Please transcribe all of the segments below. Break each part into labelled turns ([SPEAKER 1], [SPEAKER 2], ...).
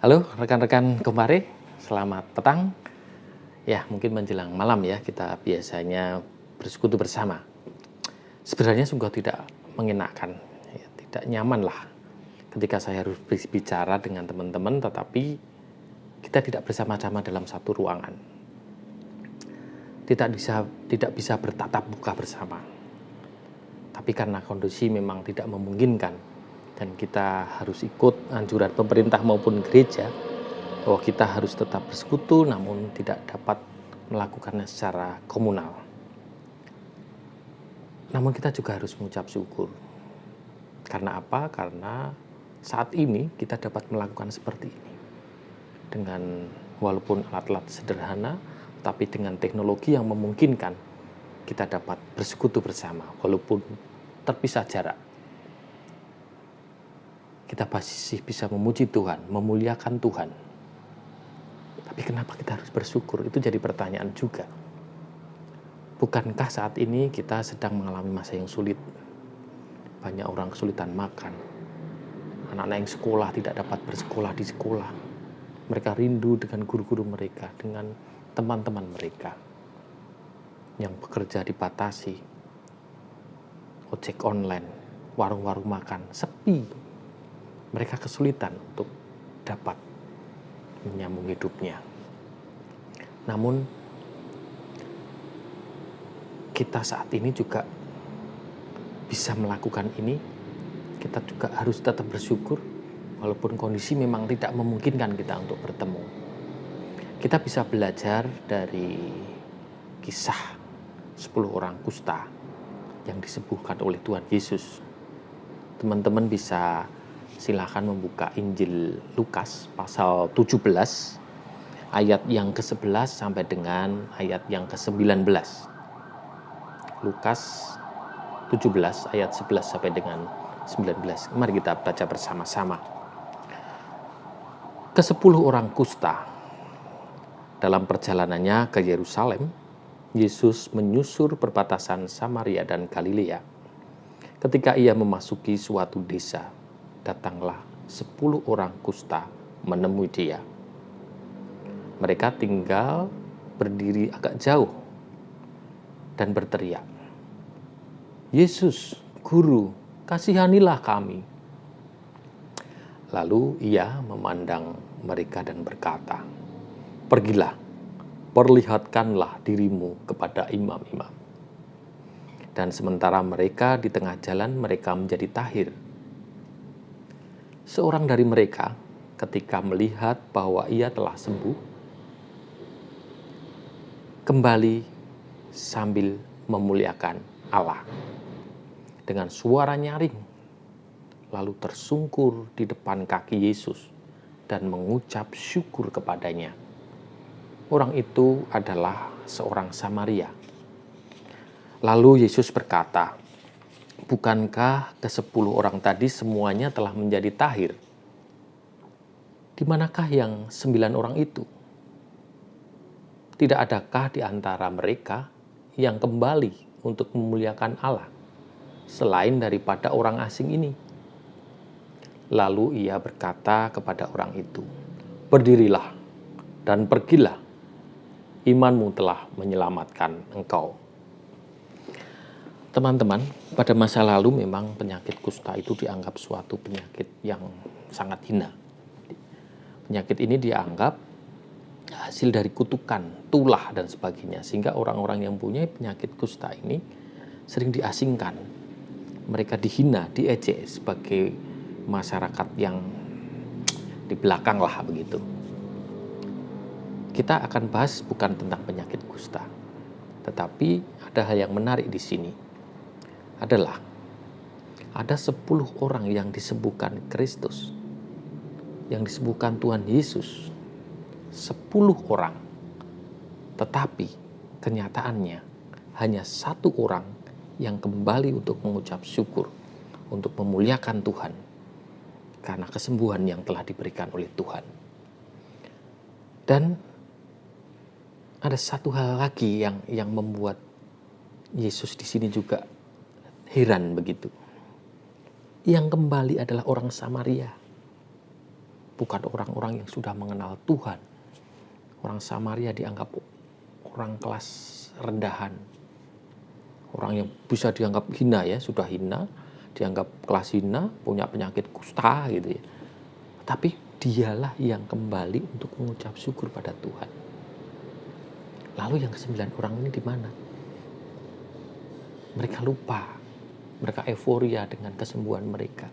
[SPEAKER 1] Halo rekan-rekan kemari, selamat petang. Ya, mungkin menjelang malam ya, kita biasanya bersekutu bersama. Sebenarnya sungguh tidak mengenakan, ya, tidak nyaman lah ketika saya harus berbicara dengan teman-teman, tetapi kita tidak bersama-sama dalam satu ruangan. Tidak bisa bertatap muka bersama. Tapi karena kondisi memang tidak memungkinkan, dan kita harus ikut anjuran pemerintah maupun gereja bahwa kita harus tetap bersekutu namun tidak dapat melakukannya secara komunal. Namun kita juga harus mengucap syukur. Karena apa? Karena saat ini kita dapat melakukan seperti ini. Dengan walaupun alat-alat sederhana, tapi dengan teknologi yang memungkinkan kita dapat bersekutu bersama walaupun terpisah jarak. Kita pasti bisa memuji Tuhan, memuliakan Tuhan. Tapi kenapa kita harus bersyukur? Itu jadi pertanyaan juga. Bukankah saat ini kita sedang mengalami masa yang sulit? Banyak orang kesulitan makan. Anak-anak yang sekolah tidak dapat bersekolah di sekolah. Mereka rindu dengan guru-guru mereka, dengan teman-teman mereka. Yang bekerja dibatasi. Ojek online, warung-warung makan, sepi. Mereka kesulitan untuk dapat menyambung hidupnya. Namun kita saat ini juga bisa melakukan ini. Kita juga harus tetap bersyukur walaupun kondisi memang tidak memungkinkan kita untuk bertemu. Kita bisa belajar dari kisah 10 orang kusta yang disembuhkan oleh Tuhan Yesus. Teman-teman bisa silakan membuka Injil Lukas pasal 17 ayat yang ke-11 sampai dengan ayat yang ke-19. Lukas 17 ayat 11 sampai dengan 19. Mari kita baca bersama-sama. Ke-10 orang kusta dalam perjalanannya ke Yerusalem, Yesus menyusur perbatasan Samaria dan Galilea. Ketika ia memasuki suatu desa, datanglah 10 orang kusta menemui dia. Mereka tinggal berdiri agak jauh dan berteriak, "Yesus, Guru, kasihanilah kami." Lalu ia memandang mereka dan berkata, "Pergilah, perlihatkanlah dirimu kepada imam-imam." Dan sementara mereka di tengah jalan, mereka menjadi tahir. Seorang dari mereka ketika melihat bahwa ia telah sembuh, kembali sambil memuliakan Allah dengan suara nyaring, lalu tersungkur di depan kaki Yesus dan mengucap syukur kepadanya. Orang itu adalah seorang Samaria. Lalu Yesus berkata, "Bukankah ke-10 orang tadi semuanya telah menjadi tahir? Di manakah yang 9 orang itu? Tidak adakah di antara mereka yang kembali untuk memuliakan Allah selain daripada orang asing ini?" Lalu ia berkata kepada orang itu, "Berdirilah dan pergilah, imanmu telah menyelamatkan engkau." Teman-teman, pada masa lalu memang penyakit kusta itu dianggap suatu penyakit yang sangat hina. Penyakit ini dianggap hasil dari kutukan, tulah, dan sebagainya. Sehingga orang-orang yang punya penyakit kusta ini sering diasingkan. Mereka dihina, diejek sebagai masyarakat yang di belakang lah begitu. Kita akan bahas bukan tentang penyakit kusta. Tetapi ada hal yang menarik di sini. Adalah ada 10 orang yang disembuhkan Kristus, yang disembuhkan Tuhan Yesus, 10 orang. Tetapi kenyataannya hanya 1 orang yang kembali untuk mengucap syukur, untuk memuliakan Tuhan karena kesembuhan yang telah diberikan oleh Tuhan. Dan ada satu hal lagi yang membuat Yesus di sini juga heran begitu. Yang kembali adalah orang Samaria. bukan orang-orang yang sudah mengenal Tuhan. Orang Samaria dianggap orang kelas rendahan, orang yang bisa dianggap hina ya, sudah hina, dianggap kelas hina, punya penyakit kusta gitu ya. Tapi dialah yang kembali untuk mengucap syukur pada Tuhan. Lalu yang ke-9 orang ini di mana? Mereka lupa, mereka euforia dengan kesembuhan mereka.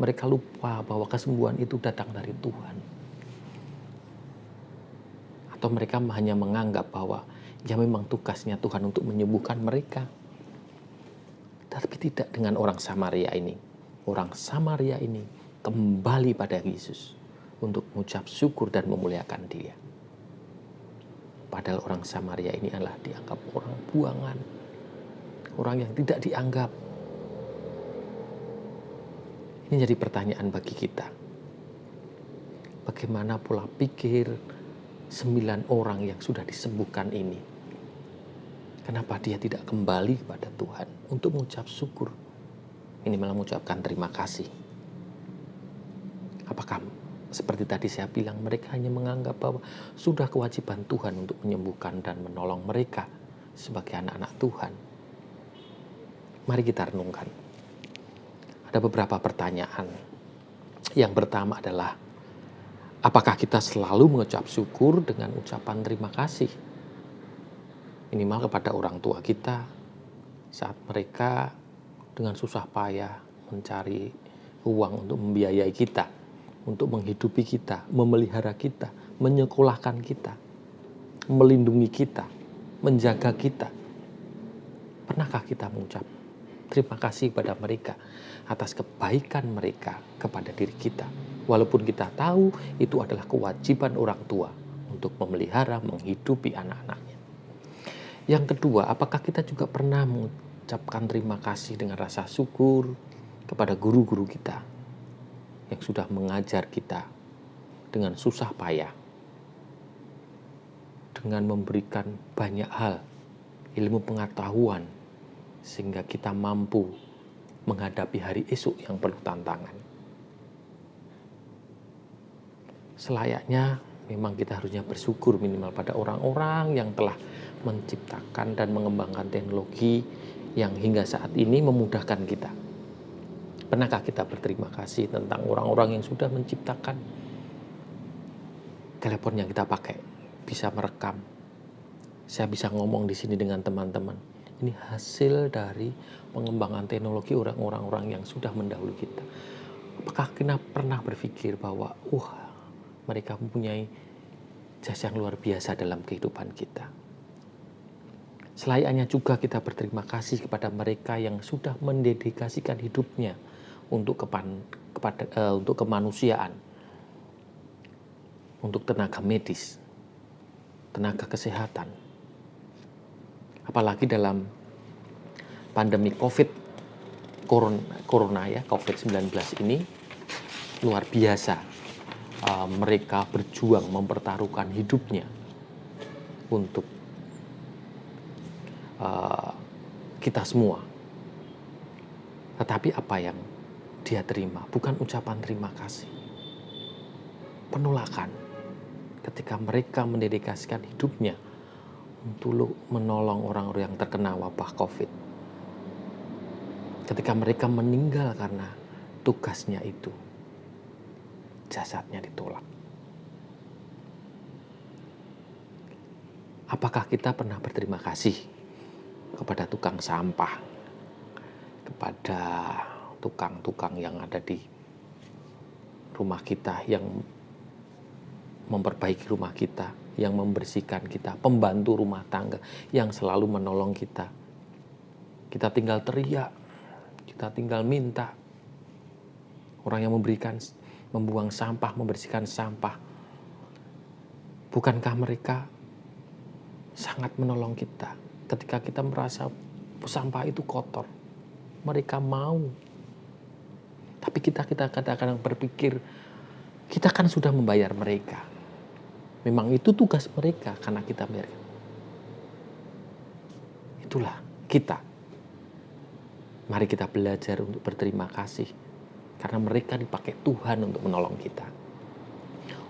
[SPEAKER 1] Mereka lupa bahwa kesembuhan itu datang dari Tuhan. Atau mereka hanya menganggap bahwa ya memang tugasnya Tuhan untuk menyembuhkan mereka. Tapi tidak dengan orang Samaria ini. Orang Samaria ini kembali pada Yesus untuk mengucap syukur dan memuliakan Dia. Padahal orang Samaria ini adalah dianggap orang buangan, orang yang tidak dianggap. Ini jadi pertanyaan bagi kita. Bagaimana pola pikir 9 orang yang sudah disembuhkan ini? Kenapa dia tidak kembali kepada Tuhan untuk mengucap syukur? Minimal mengucapkan terima kasih. Apakah seperti tadi saya bilang, mereka hanya menganggap bahwa sudah kewajiban Tuhan untuk menyembuhkan dan menolong mereka sebagai anak-anak Tuhan? Mari kita renungkan. Ada beberapa pertanyaan. Yang pertama adalah, apakah kita selalu mengucap syukur dengan ucapan terima kasih? Minimal kepada orang tua kita saat mereka dengan susah payah mencari uang untuk membiayai kita, untuk menghidupi kita, memelihara kita, menyekolahkan kita, melindungi kita, menjaga kita. Pernahkah kita mengucap terima kasih pada mereka atas kebaikan mereka kepada diri kita? Walaupun kita tahu itu adalah kewajiban orang tua untuk memelihara, menghidupi anak-anaknya. Yang kedua, apakah kita juga pernah mengucapkan terima kasih dengan rasa syukur kepada guru-guru kita yang sudah mengajar kita dengan susah payah, dengan memberikan banyak hal, ilmu pengetahuan, sehingga kita mampu menghadapi hari esok yang penuh tantangan. Selayaknya memang kita harusnya bersyukur minimal pada orang-orang yang telah menciptakan dan mengembangkan teknologi yang hingga saat ini memudahkan kita. Pernahkah kita berterima kasih tentang orang-orang yang sudah menciptakan telepon yang kita pakai, bisa merekam? Saya bisa ngomong di sini dengan teman-teman. Ini hasil dari pengembangan teknologi orang-orang yang sudah mendahului kita. Apakah kita pernah berpikir bahwa mereka mempunyai jasa yang luar biasa dalam kehidupan kita? Selayaknya juga kita berterima kasih kepada mereka yang sudah mendedikasikan hidupnya untuk kemanusiaan, untuk tenaga medis, tenaga kesehatan. Apalagi dalam pandemi COVID-19 ini luar biasa. Mereka berjuang mempertaruhkan hidupnya untuk kita semua. Tetapi apa yang dia terima bukan ucapan terima kasih, penolakan ketika mereka mendedikasikan hidupnya untuk menolong orang-orang yang terkena wabah COVID. Ketika mereka meninggal karena tugasnya itu, jasadnya ditolak. Apakah kita pernah berterima kasih kepada tukang sampah, kepada tukang-tukang yang ada di rumah kita, yang memperbaiki rumah kita, yang membersihkan kita, pembantu rumah tangga yang selalu menolong kita? Kita tinggal teriak, kita tinggal minta. Orang yang membuang sampah, membersihkan sampah, bukankah mereka sangat menolong kita ketika kita merasa sampah itu kotor? Mereka mau. Tapi kita kadang-kadang berpikir, kita kan sudah membayar mereka. Memang itu tugas mereka karena kita bayar. Itulah kita. Mari kita belajar untuk berterima kasih karena mereka dipakai Tuhan untuk menolong kita.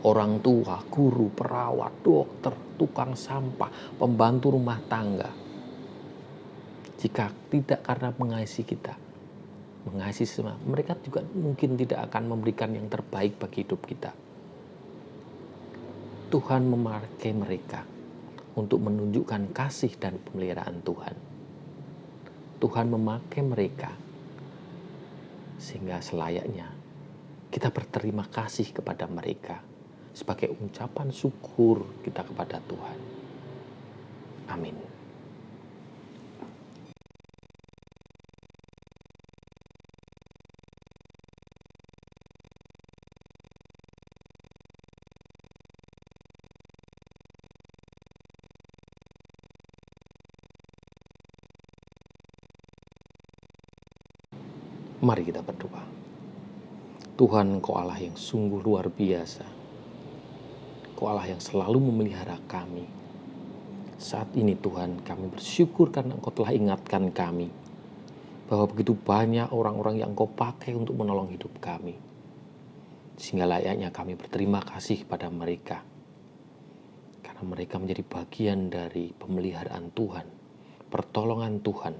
[SPEAKER 1] orang tua, guru, perawat, dokter, tukang sampah, pembantu rumah tangga. Jika tidak karena mengasihi kita, mengasihi semua, mereka juga mungkin tidak akan memberikan yang terbaik bagi hidup kita. Tuhan memakai mereka untuk menunjukkan kasih dan pemeliharaan Tuhan. Tuhan memakai mereka sehingga selayaknya kita berterima kasih kepada mereka sebagai ucapan syukur kita kepada Tuhan. Amin. Mari kita berdoa. Tuhan, Engkau Allah yang sungguh luar biasa. Engkau Allah yang selalu memelihara kami. Saat ini Tuhan, kami bersyukur karena Engkau telah ingatkan kami bahwa begitu banyak orang-orang yang Engkau pakai untuk menolong hidup kami. Sehingga layaknya kami berterima kasih pada mereka. Karena mereka menjadi bagian dari pemeliharaan Tuhan, pertolongan Tuhan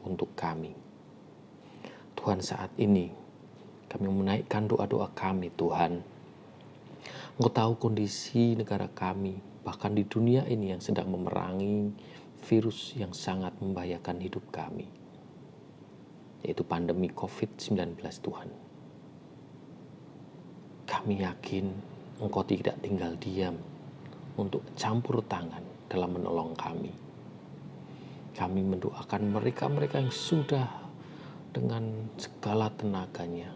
[SPEAKER 1] untuk kami. Tuhan, saat ini kami menaikkan doa-doa kami, Tuhan. Engkau tahu kondisi negara kami, bahkan di dunia ini yang sedang memerangi virus yang sangat membahayakan hidup kami, yaitu pandemi COVID-19, Tuhan. Kami yakin Engkau tidak tinggal diam untuk campur tangan dalam menolong kami. Kami mendoakan mereka-mereka yang sudah dengan segala tenaganya,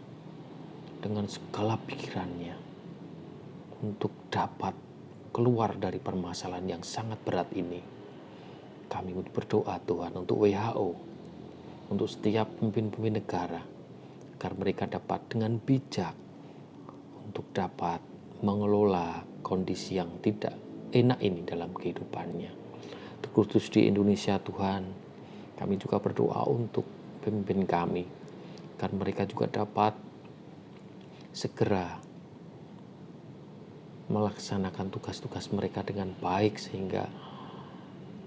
[SPEAKER 1] dengan segala pikirannya, untuk dapat keluar dari permasalahan yang sangat berat ini. Kami berdoa Tuhan untuk WHO, untuk setiap pemimpin-pemimpin negara, agar mereka dapat dengan bijak untuk dapat mengelola kondisi yang tidak enak ini dalam kehidupannya. Terkhusus di Indonesia Tuhan, kami juga berdoa untuk pemimpin kami, agar mereka juga dapat segera melaksanakan tugas-tugas mereka dengan baik, sehingga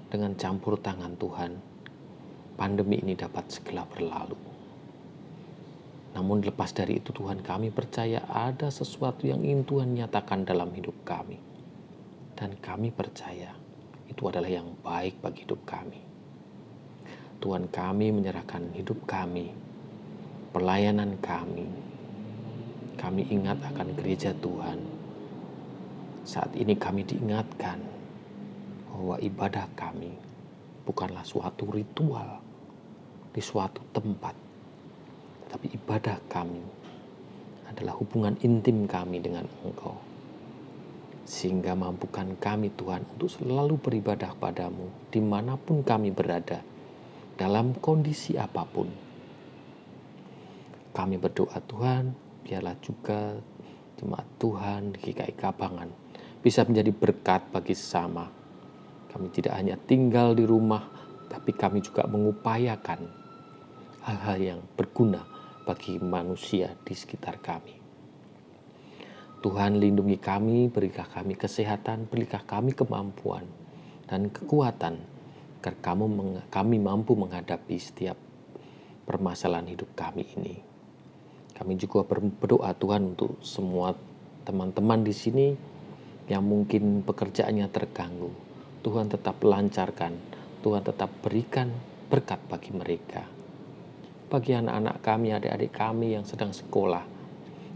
[SPEAKER 1] dengan campur tangan Tuhan, pandemi ini dapat segera berlalu. Namun lepas dari itu Tuhan, kami percaya ada sesuatu yang ingin Tuhan nyatakan dalam hidup kami. Dan kami percaya itu adalah yang baik bagi hidup kami. Tuhan, kami menyerahkan hidup kami, pelayanan kami. Kami ingat akan gereja Tuhan. Saat ini kami diingatkan bahwa ibadah kami bukanlah suatu ritual di suatu tempat, tapi ibadah kami adalah hubungan intim kami dengan Engkau. Sehingga mampukan kami Tuhan untuk selalu beribadah padamu dimanapun kami berada, dalam kondisi apapun. Kami berdoa Tuhan, biarlah juga jemaat Tuhan di GKI Kabangan bisa menjadi berkat bagi sesama. Kami tidak hanya tinggal di rumah, tapi kami juga mengupayakan hal-hal yang berguna bagi manusia di sekitar kami. Tuhan, lindungi kami, berilah kami kesehatan, berilah kami kemampuan dan kekuatan, agar kami mampu menghadapi setiap permasalahan hidup kami ini. Kami juga berdoa Tuhan untuk semua teman-teman di sini yang mungkin pekerjaannya terganggu. Tuhan tetap lancarkan, Tuhan tetap berikan berkat bagi mereka. Bagi anak-anak kami, adik-adik kami yang sedang sekolah,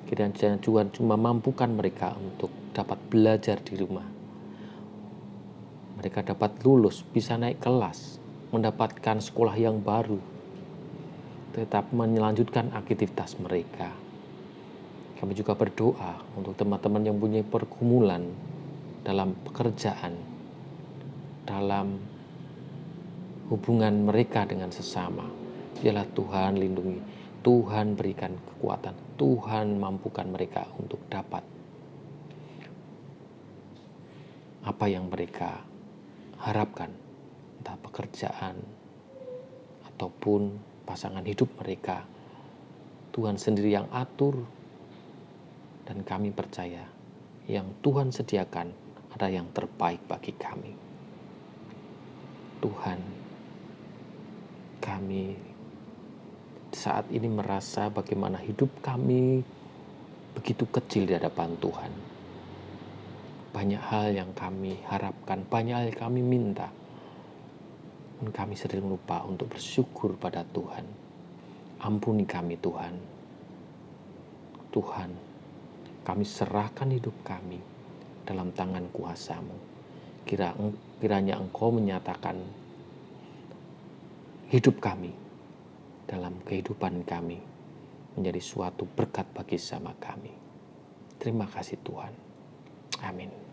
[SPEAKER 1] kiranya Tuhan cuma mampukan mereka untuk dapat belajar di rumah. Mereka dapat lulus, bisa naik kelas, mendapatkan sekolah yang baru, tetap melanjutkan aktivitas mereka. Kami juga berdoa untuk teman-teman yang punya pergumulan dalam pekerjaan, dalam hubungan mereka dengan sesama. Biarlah Tuhan lindungi, Tuhan berikan kekuatan, Tuhan mampukan mereka untuk dapat apa yang mereka harapkan, entah pekerjaan ataupun pasangan hidup mereka. Tuhan sendiri yang atur, dan kami percaya yang Tuhan sediakan adalah yang terbaik bagi kami. Tuhan, kami saat ini merasa bagaimana hidup kami begitu kecil di hadapan Tuhan. Banyak hal yang kami harapkan, banyak hal yang kami minta. Dan kami sering lupa untuk bersyukur pada Tuhan. Ampuni kami Tuhan. Tuhan, kami serahkan hidup kami dalam tangan kuasa-Mu. Kiranya Engkau menyatakan hidup kami dalam kehidupan kami menjadi suatu berkat bagi sama kami. Terima kasih Tuhan. Amin.